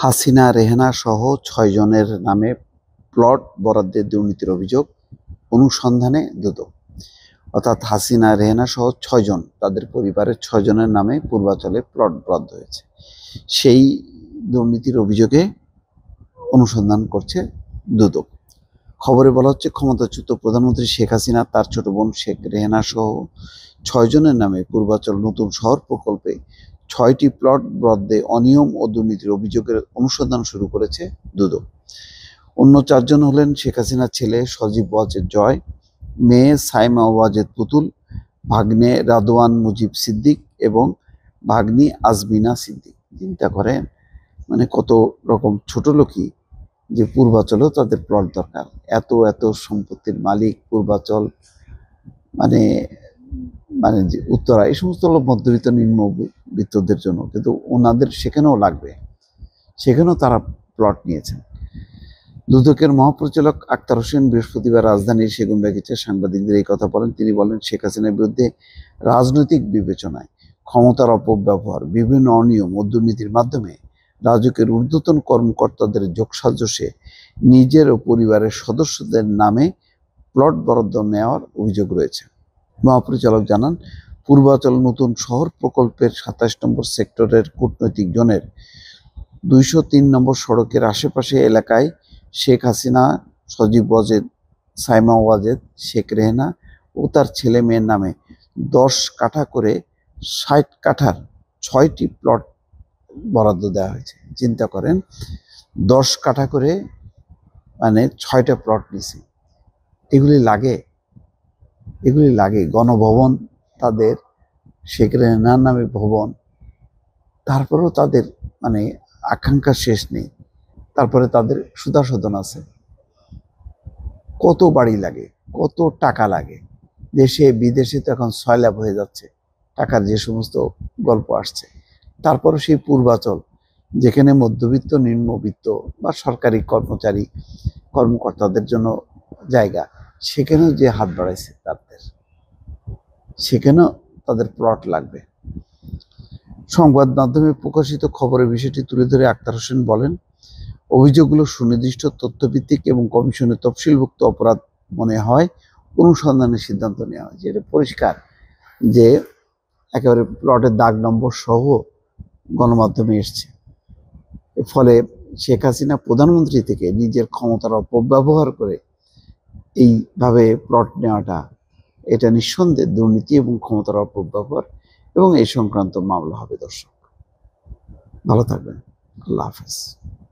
হাসিনা রেহানা সহ ৬ জনের নামে প্লট বরাদ্দের দুর্নীতির অভিযোগ অনুসন্ধানে দুদক। অর্থাৎ হাসিনা রেহানা সহ ৬ জন, তাদের পরিবারের ৬ জনের নামে পূর্বাচলে প্লট বরাদ্দ হয়েছে। সেই দুর্নীতির অভিযোগে অনুসন্ধান করছে দুদক। খবরে বলা হচ্ছে, ক্ষমতাচ্যুত প্রধানমন্ত্রী শেখ হাসিনা তার ছোট বোন শেখ রেহানা সহ ৬ জনের নামে পূর্বাচল নতুন শহর প্রকল্পে ৬টি প্লট বরাদ্দে অনিয়ম ও দুর্নীতির অভিযোগের অনুসন্ধান শুরু করেছে দুদক। অন্য ৪ জন হলেন শেখ হাসিনার ছেলে সজীব ওয়াজেদ জয়, মেয়ে সাইমা ওয়াজেদ পুতুল, ভাগ্নে রাদওয়ান মুজিব সিদ্দিক এবং ভাগ্নি আজমিনা সিদ্দিক। চিন্তা করেন, মানে কত রকম ছোট লোকই যে পূর্বাচলেও তাদের প্লট দরকার। এত এত সম্পত্তির মালিক পূর্বাচল, মানে মানে যে উত্তরা, এই সমস্ত হলো মধ্যবিত্ত নিম্নবিত্তদের জন্য, কিন্তু ওনাদের সেখানেও লাগবে, সেখানেও তারা প্লট নিয়েছেন। দুদকের মহাপরিচালক আক্তার হোসেন বৃহস্পতিবার রাজধানীর সেগুনবাগিচায় সাংবাদিকদের এই কথা বলেন। তিনি বলেন, শেখ হাসিনার বিরুদ্ধে রাজনৈতিক বিবেচনায় ক্ষমতার অপব্যবহার, বিভিন্ন অনিয়ম ও দুর্নীতির মাধ্যমে রাজুকের ঊর্ধ্বতন কর্মকর্তাদের যোগসাজশে নিজের ও পরিবারের সদস্যদের নামে প্লট বরাদ্দ নেওয়ার অভিযোগ রয়েছে। মহাপরিচালক জানান, পূর্বাচল নতুন শহর প্রকল্পের ২৭ নম্বর সেক্টরের কূটনৈতিক জোনের ২০৩ নম্বর সড়কের আশেপাশে এলাকায় শেখ হাসিনা, সজীব ওয়াজেদ, সাইমা ওয়াজেদ, শেখ রেহানা ও তার ছেলে মেয়ের নামে ১০ কাঠা করে ৬০ কাঠার ৬টি প্লট বরাদ্দ দেওয়া হয়েছে। চিন্তা করেন, ১০ কাঠা করে মানে ৬টা প্লট নিছে। এগুলি লাগে গণভবন, তাদের শেখ রেহানার নামে ভবন, তারপরেও তাদের মানে আকাঙ্ক্ষা শেষ নেই। তারপরে তাদের সুধাসদন আছে, কত বাড়ি লাগে, কত টাকা লাগে। দেশে বিদেশে তো এখন সয়লাভ হয়ে যাচ্ছে টাকার যে সমস্ত গল্প আসছে। তারপরে সেই পূর্বাচল, যেখানে মধ্যবিত্ত, নিম্নবিত্ত বা সরকারি কর্মচারী কর্মকর্তাদের জন্য জায়গা, সেখানেও যে হাত বাড়াইছে তাদের, সেখানেও তাদের প্লট লাগবে। সংবাদ মাধ্যমে প্রকাশিত খবরের বিষয়টি তুলে ধরে আক্তার হোসেন বলেন, অভিযোগগুলো সুনির্দিষ্ট তথ্যভিত্তিক এবং কমিশনের তফসিলভুক্ত অপরাধ মনে হয় অনুসন্ধানের সিদ্ধান্ত নেওয়া হয়েছে। এটা পরিষ্কার যে একেবারে প্লটের দাগ নম্বর সহ গণমাধ্যমে এসছে। এর ফলে শেখ হাসিনা প্রধানমন্ত্রী থেকে নিজের ক্ষমতার অপব্যবহার করে এইভাবে প্লট নেওয়াটা, এটা নিঃসন্দেহে দুর্নীতি এবং ক্ষমতার অপব্যবহার, এবং এই সংক্রান্ত মামলা হবে। দর্শক ভালো থাকবেন, আল্লাহ হাফেজ।